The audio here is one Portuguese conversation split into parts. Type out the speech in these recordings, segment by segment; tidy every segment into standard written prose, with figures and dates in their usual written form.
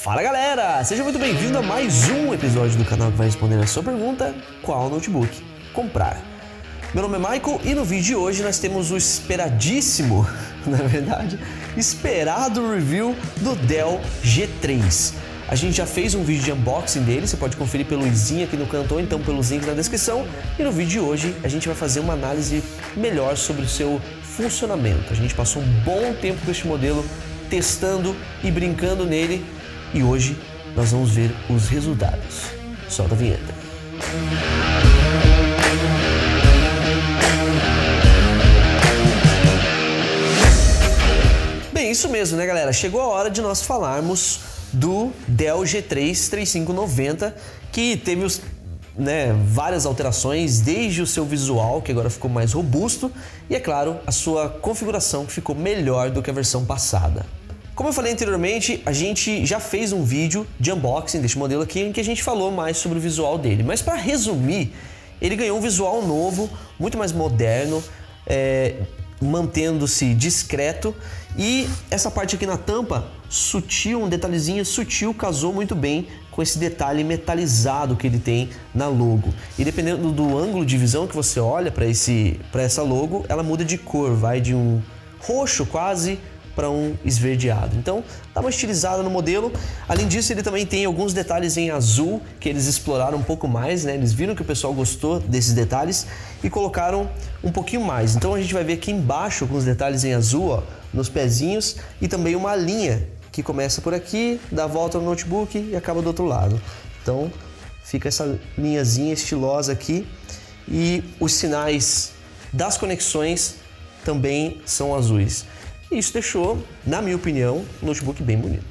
Fala galera, seja muito bem-vindo a mais um episódio do canal que vai responder a sua pergunta: qual notebook comprar? Meu nome é Michael e no vídeo de hoje nós temos o esperadíssimo, na verdade, esperado review do Dell G3. A gente já fez um vídeo de unboxing dele, você pode conferir pelo izinho aqui no canto ou então pelos links na descrição. E no vídeo de hoje a gente vai fazer uma análise melhor sobre o seu funcionamento. A gente passou um bom tempo com este modelo, testando e brincando nele. E hoje nós vamos ver os resultados. Solta a vinheta. Bem, isso mesmo, né, galera? Chegou a hora de nós falarmos do Dell G3 3590, que teve várias alterações, desde o seu visual, que agora ficou mais robusto, e, é claro, a sua configuração, que ficou melhor do que a versão passada. Como eu falei anteriormente, a gente já fez um vídeo de unboxing deste modelo aqui em que a gente falou mais sobre o visual dele. Mas para resumir, ele ganhou um visual novo, muito mais moderno, mantendo-se discreto, e essa parte aqui na tampa, sutil, um detalhezinho sutil, casou muito bem com esse detalhe metalizado que ele tem na logo. E dependendo do ângulo de visão que você olha para essa logo, ela muda de cor, vai de um roxo quase para um esverdeado. Então dá uma estilizada no modelo. Além disso, ele também tem alguns detalhes em azul que eles exploraram um pouco mais, né? Eles viram que o pessoal gostou desses detalhes e colocaram um pouquinho mais. Então a gente vai ver aqui embaixo alguns detalhes em azul, ó, nos pezinhos, e também uma linha que começa por aqui, dá a volta no notebook e acaba do outro lado. Então fica essa linhazinha estilosa aqui, e os sinais das conexões também são azuis. Isso deixou, na minha opinião, o notebook bem bonito.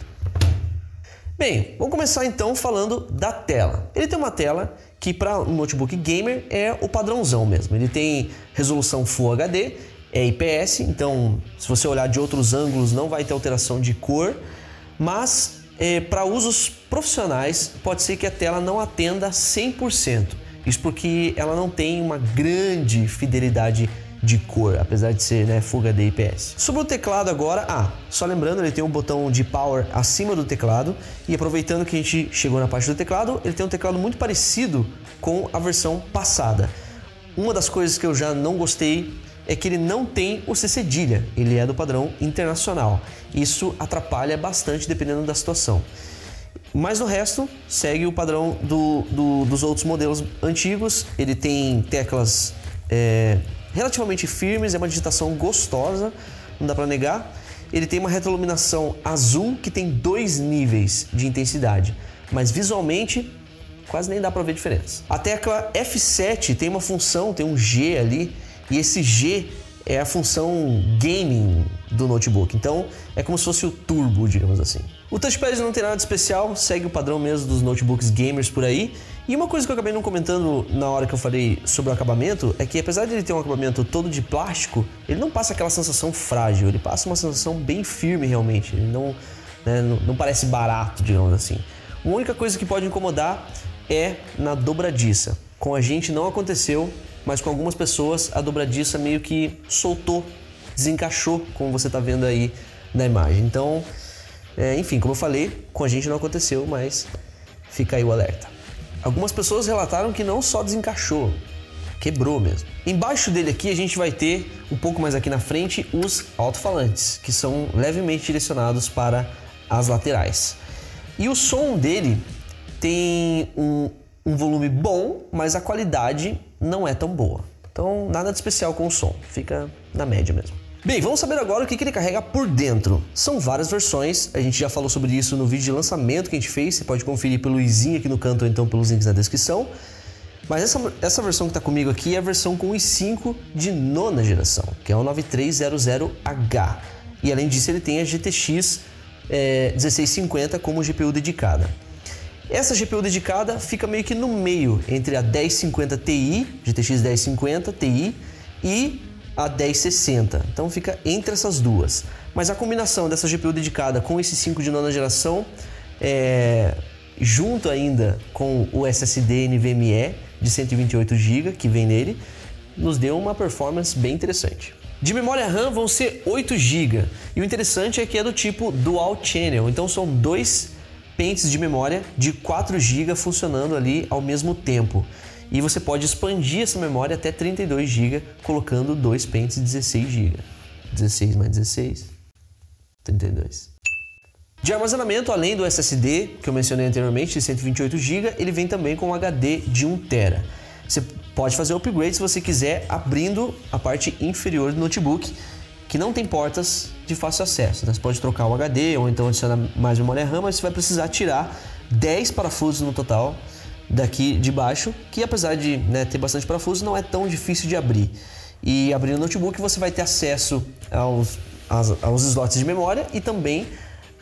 Bem, vamos começar então falando da tela. Ele tem uma tela que para um notebook gamer é o padrãozão mesmo. Ele tem resolução Full HD, é IPS, então se você olhar de outros ângulos não vai ter alteração de cor, mas para usos profissionais pode ser que a tela não atenda 100%. Isso porque ela não tem uma grande fidelidade de cor, apesar de ser Full HD IPS. Sobre o teclado agora, só lembrando, ele tem um botão de power acima do teclado, e aproveitando que a gente chegou na parte do teclado, ele tem um teclado muito parecido com a versão passada. Uma das coisas que eu já não gostei é que ele não tem o C cedilha, ele é do padrão internacional. Isso atrapalha bastante dependendo da situação. Mas no resto, segue o padrão dos outros modelos antigos. Ele tem teclas relativamente firmes, é uma digitação gostosa, não dá para negar. Ele tem uma retroiluminação azul que tem 2 níveis de intensidade, mas visualmente quase nem dá para ver diferença. A tecla F7 tem uma função, tem um G ali, e esse G é a função gaming do notebook, então é como se fosse o turbo, digamos assim. O touchpad não tem nada de especial, segue o padrão mesmo dos notebooks gamers por aí. E uma coisa que eu acabei não comentando na hora que eu falei sobre o acabamento é que, apesar de ele ter um acabamento todo de plástico, ele não passa aquela sensação frágil, ele passa uma sensação bem firme realmente, ele não parece barato, digamos assim. A única coisa que pode incomodar é na dobradiça. Com a gente não aconteceu, mas com algumas pessoas a dobradiça meio que soltou, desencaixou, como você está vendo aí na imagem. Então, enfim, como eu falei, com a gente não aconteceu, mas fica aí o alerta. Algumas pessoas relataram que não só desencaixou, quebrou mesmo. Embaixo dele aqui a gente vai ter, um pouco mais aqui na frente, os alto-falantes, que são levemente direcionados para as laterais. E o som dele tem um volume bom, mas a qualidade não é tão boa. Então nada de especial com o som, fica na média mesmo. Bem, vamos saber agora o que ele carrega por dentro. São várias versões, a gente já falou sobre isso no vídeo de lançamento que a gente fez, você pode conferir pelo izinho aqui no canto ou então pelos links na descrição. Mas essa versão que está comigo aqui é a versão com i5 de 9ª geração, que é o 9300H. E além disso ele tem a GTX 1650 como GPU dedicada. Essa GPU dedicada fica meio que no meio entre a 1050 Ti, GTX 1050 Ti, e a 1060, então fica entre essas duas. Mas a combinação dessa GPU dedicada com esse 5 de 9ª geração, junto ainda com o SSD NVMe de 128 GB que vem nele, nos deu uma performance bem interessante. De memória RAM vão ser 8 GB, e o interessante é que é do tipo Dual Channel, então são dois pentes de memória de 4 GB funcionando ali ao mesmo tempo. E você pode expandir essa memória até 32 GB colocando 2 pentes de 16 GB. 16 mais 16, 32. De armazenamento, além do SSD, que eu mencionei anteriormente, de 128 GB, ele vem também com um HD de 1 TB. Você pode fazer o upgrade se você quiser, abrindo a parte inferior do notebook, que não tem portas de fácil acesso, né? Você pode trocar o HD ou então adicionar mais memória RAM, mas você vai precisar tirar 10 parafusos no total daqui de baixo, que apesar de, né, ter bastante parafusos, não é tão difícil de abrir. E abrindo o notebook você vai ter acesso aos slots de memória e também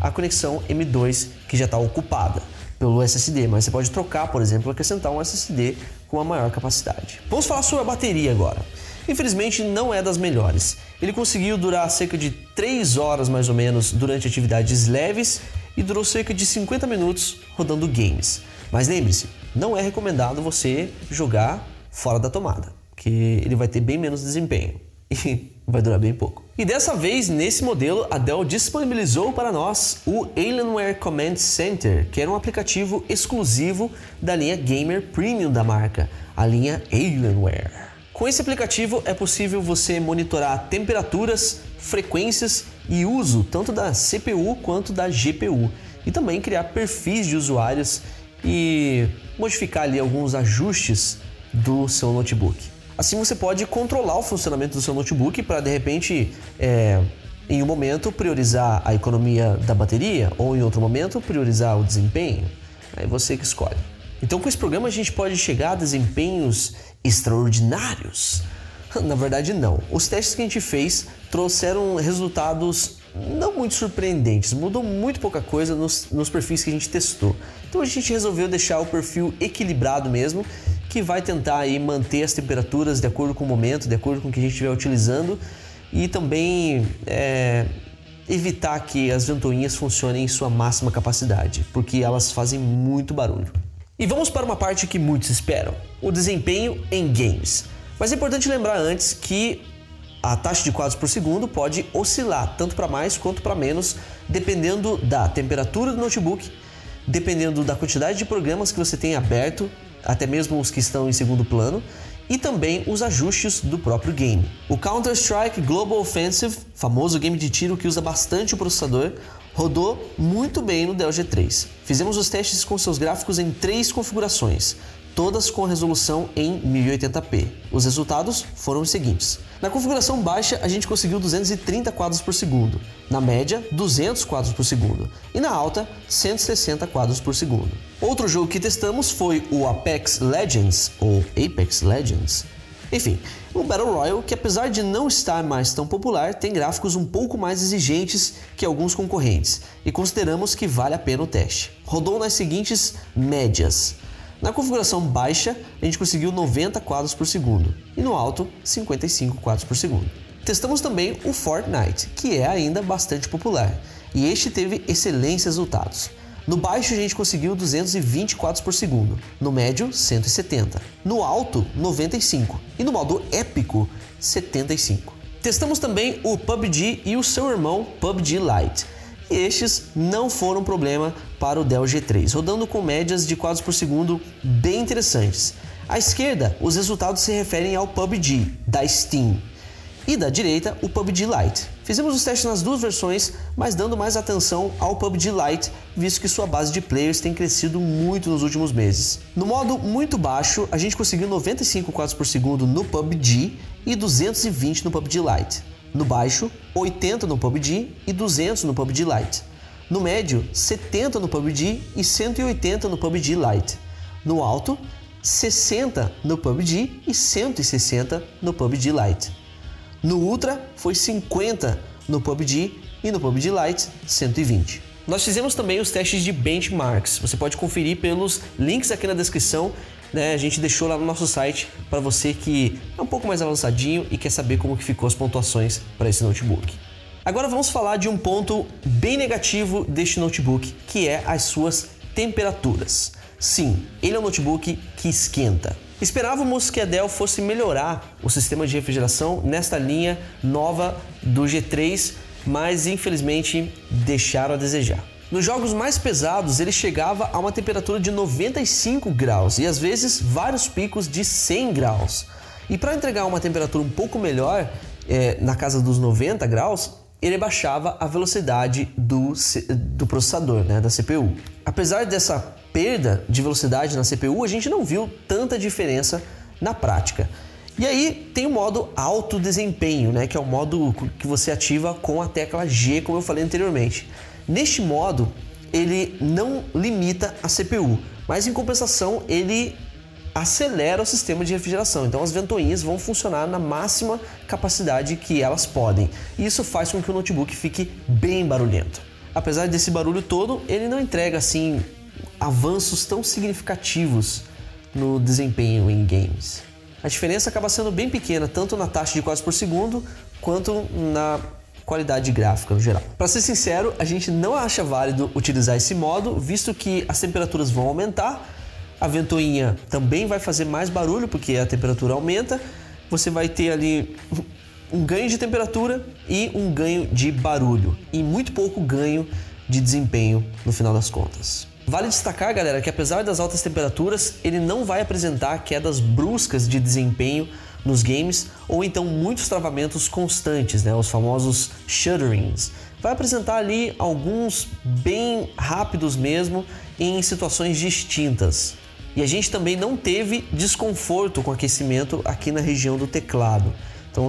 a conexão M2 que já está ocupada pelo SSD, mas você pode trocar, por exemplo, acrescentar um SSD com uma maior capacidade. Vamos falar sobre a bateria agora. Infelizmente não é das melhores. Ele conseguiu durar cerca de 3 horas mais ou menos durante atividades leves e durou cerca de 50 minutos rodando games. Mas lembre-se, não é recomendado você jogar fora da tomada, porque ele vai ter bem menos desempenho e vai durar bem pouco. E dessa vez, nesse modelo, a Dell disponibilizou para nós o Alienware Command Center, que era um aplicativo exclusivo da linha Gamer Premium da marca, a linha Alienware. Com esse aplicativo é possível você monitorar temperaturas, frequências e uso tanto da CPU quanto da GPU e também criar perfis de usuários e modificar ali alguns ajustes do seu notebook. Assim você pode controlar o funcionamento do seu notebook para de repente, em um momento, priorizar a economia da bateria ou em outro momento priorizar o desempenho. É você que escolhe. Então com esse programa a gente pode chegar a desempenhos extraordinários. Na verdade não. Os testes que a gente fez trouxeram resultados não muito surpreendentes, mudou muito pouca coisa nos perfis que a gente testou. Então a gente resolveu deixar o perfil equilibrado mesmo, que vai tentar aí manter as temperaturas de acordo com o momento, de acordo com o que a gente estiver utilizando e também evitar que as ventoinhas funcionem em sua máxima capacidade, porque elas fazem muito barulho. E vamos para uma parte que muitos esperam, o desempenho em games. Mas é importante lembrar antes que a taxa de quadros por segundo pode oscilar tanto para mais quanto para menos, dependendo da temperatura do notebook, dependendo da quantidade de programas que você tem aberto, até mesmo os que estão em segundo plano, e também os ajustes do próprio game. O Counter-Strike Global Offensive, famoso game de tiro que usa bastante o processador, rodou muito bem no Dell G3. Fizemos os testes com seus gráficos em 3 configurações, todas com resolução em 1080p. Os resultados foram os seguintes. Na configuração baixa, a gente conseguiu 230 quadros por segundo, na média, 200 quadros por segundo e na alta, 160 quadros por segundo. Outro jogo que testamos foi o Apex Legends, ou Apex Legends. Enfim, um Battle Royale que, apesar de não estar mais tão popular, tem gráficos um pouco mais exigentes que alguns concorrentes e consideramos que vale a pena o teste. Rodou nas seguintes médias. Na configuração baixa, a gente conseguiu 90 quadros por segundo e no alto, 55 quadros por segundo. Testamos também o Fortnite, que é ainda bastante popular, e este teve excelentes resultados. No baixo a gente conseguiu 220 quadros por segundo, no médio 170, no alto 95 e no modo épico 75. Testamos também o PUBG e o seu irmão PUBG Lite. E estes não foram problema para o Dell G3, rodando com médias de quadros por segundo bem interessantes. À esquerda, os resultados se referem ao PUBG, da Steam, e da direita, o PUBG Lite. Fizemos os testes nas duas versões, mas dando mais atenção ao PUBG Lite, visto que sua base de players tem crescido muito nos últimos meses. No modo muito baixo, a gente conseguiu 95 quadros por segundo no PUBG e 220 no PUBG Lite. No baixo, 80 no PUBG e 200 no PUBG Lite. No médio, 70 no PUBG e 180 no PUBG Lite. No alto, 60 no PUBG e 160 no PUBG Lite. No Ultra, foi 50 no PUBG e no PUBG Lite, 120. Nós fizemos também os testes de benchmarks. Você pode conferir pelos links aqui na descrição, né? A gente deixou lá no nosso site para você que é um pouco mais avançadinho e quer saber como que ficou as pontuações para esse notebook. Agora vamos falar de um ponto bem negativo deste notebook, que é as suas temperaturas. Sim, ele é um notebook que esquenta. Esperávamos que a Dell fosse melhorar o sistema de refrigeração nesta linha nova do G3, mas infelizmente deixaram a desejar. Nos jogos mais pesados, ele chegava a uma temperatura de 95 graus e às vezes vários picos de 100 graus. E para entregar uma temperatura um pouco melhor, na casa dos 90 graus, ele baixava a velocidade do processador, né, da CPU. Apesar dessa perda de velocidade na CPU, a gente não viu tanta diferença na prática. E aí tem o modo alto desempenho, né, que é o modo que você ativa com a tecla G, como eu falei anteriormente. Neste modo, ele não limita a CPU, mas em compensação ele acelera o sistema de refrigeração. Então as ventoinhas vão funcionar na máxima capacidade que elas podem. E isso faz com que o notebook fique bem barulhento. Apesar desse barulho todo, ele não entrega assim avanços tão significativos no desempenho em games. A diferença acaba sendo bem pequena, tanto na taxa de quadros por segundo, quanto na qualidade gráfica no geral. Para ser sincero, a gente não acha válido utilizar esse modo, visto que as temperaturas vão aumentar, a ventoinha também vai fazer mais barulho, porque a temperatura aumenta, você vai ter ali um ganho de temperatura e um ganho de barulho, e muito pouco ganho de desempenho no final das contas. Vale destacar, galera, que apesar das altas temperaturas, ele não vai apresentar quedas bruscas de desempenho nos games ou então muitos travamentos constantes, né, os famosos shudderings. Vai apresentar ali alguns bem rápidos mesmo em situações distintas. E a gente também não teve desconforto com aquecimento aqui na região do teclado. Então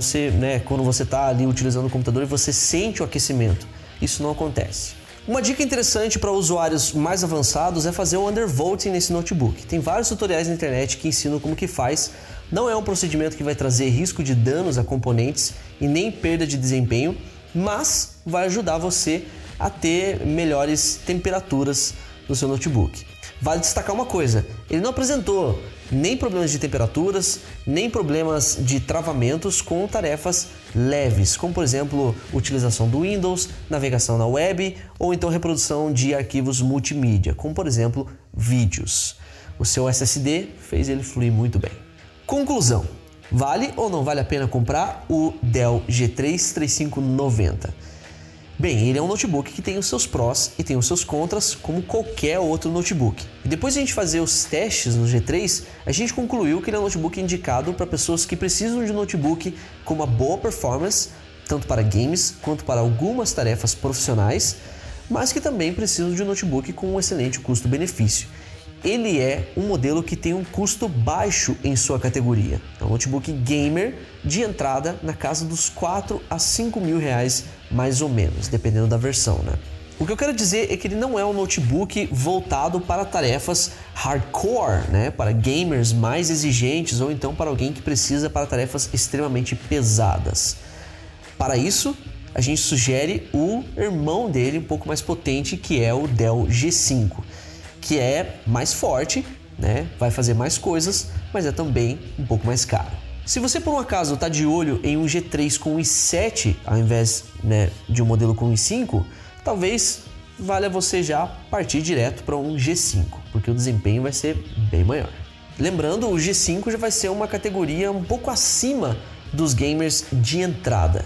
quando você está ali utilizando o computador e você sente o aquecimento, isso não acontece. Uma dica interessante para usuários mais avançados é fazer o undervolting nesse notebook. Tem vários tutoriais na internet que ensinam como que faz. Não é um procedimento que vai trazer risco de danos a componentes e nem perda de desempenho, mas vai ajudar você a ter melhores temperaturas no seu notebook. Vale destacar uma coisa, ele não apresentou nem problemas de temperaturas, nem problemas de travamentos com tarefas leves, como por exemplo, utilização do Windows, navegação na web ou então reprodução de arquivos multimídia, como por exemplo, vídeos. O seu SSD fez ele fluir muito bem. Conclusão, vale ou não vale a pena comprar o Dell G3 3590? Bem, ele é um notebook que tem os seus prós e tem os seus contras, como qualquer outro notebook. E depois de a gente fazer os testes no G3, a gente concluiu que ele é um notebook indicado para pessoas que precisam de um notebook com uma boa performance, tanto para games quanto para algumas tarefas profissionais, mas que também precisam de um notebook com um excelente custo-benefício. Ele é um modelo que tem um custo baixo em sua categoria. É um notebook gamer de entrada na casa dos 4 a 5 mil reais, mais ou menos, dependendo da versão, né? O que eu quero dizer é que ele não é um notebook voltado para tarefas hardcore, né? Para gamers mais exigentes ou então para alguém que precisa para tarefas extremamente pesadas. Para isso, a gente sugere o irmão dele, um pouco mais potente, que é o Dell G5. Que é mais forte, né? Vai fazer mais coisas, mas é também um pouco mais caro. Se você por um acaso está de olho em um G3 com i7 ao invés, né, de um modelo com i5, talvez valha você já partir direto para um G5, porque o desempenho vai ser bem maior. Lembrando, o G5 já vai ser uma categoria um pouco acima dos gamers de entrada.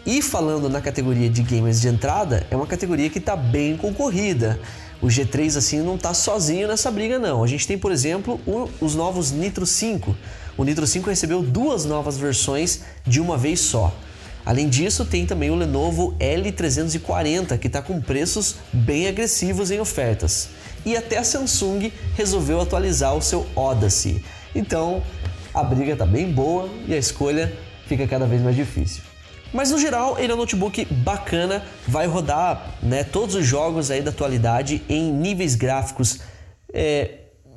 E falando na categoria de gamers de entrada, é uma categoria que está bem concorrida. O G3 assim não está sozinho nessa briga não. A gente tem, por exemplo, os novos Nitro 5. O Nitro 5 recebeu 2 novas versões de uma vez só. Além disso, tem também o Lenovo L340, que está com preços bem agressivos em ofertas. E até a Samsung resolveu atualizar o seu Odyssey. Então, a briga está bem boa e a escolha fica cada vez mais difícil. Mas no geral ele é um notebook bacana, vai rodar, né, todos os jogos aí da atualidade em níveis gráficos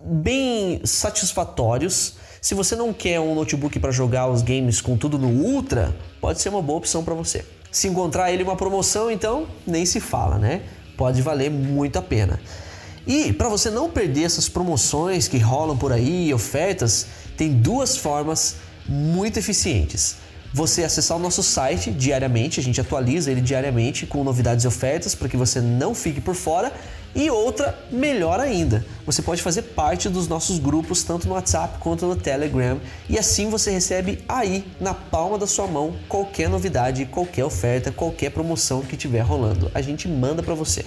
bem satisfatórios. Se você não quer um notebook para jogar os games com tudo no Ultra, pode ser uma boa opção para você. Se encontrar ele em uma promoção, então nem se fala, né? Pode valer muito a pena. E para você não perder essas promoções que rolam por aí, ofertas, tem 2 formas muito eficientes. Você acessar o nosso site diariamente, a gente atualiza ele diariamente com novidades e ofertas para que você não fique por fora. E outra, melhor ainda, você pode fazer parte dos nossos grupos tanto no WhatsApp quanto no Telegram e assim você recebe aí na palma da sua mão qualquer novidade, qualquer oferta, qualquer promoção que estiver rolando. A gente manda para você.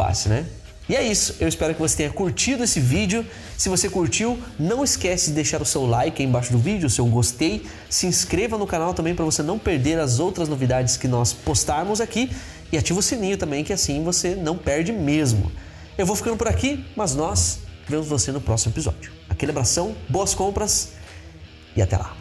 Fácil, né? E é isso, eu espero que você tenha curtido esse vídeo. Se você curtiu, não esquece de deixar o seu like aí embaixo do vídeo, o seu gostei. Se inscreva no canal também para você não perder as outras novidades que nós postarmos aqui. E ativa o sininho também, que assim você não perde mesmo. Eu vou ficando por aqui, mas nós vemos você no próximo episódio. Aquele abração, boas compras e até lá!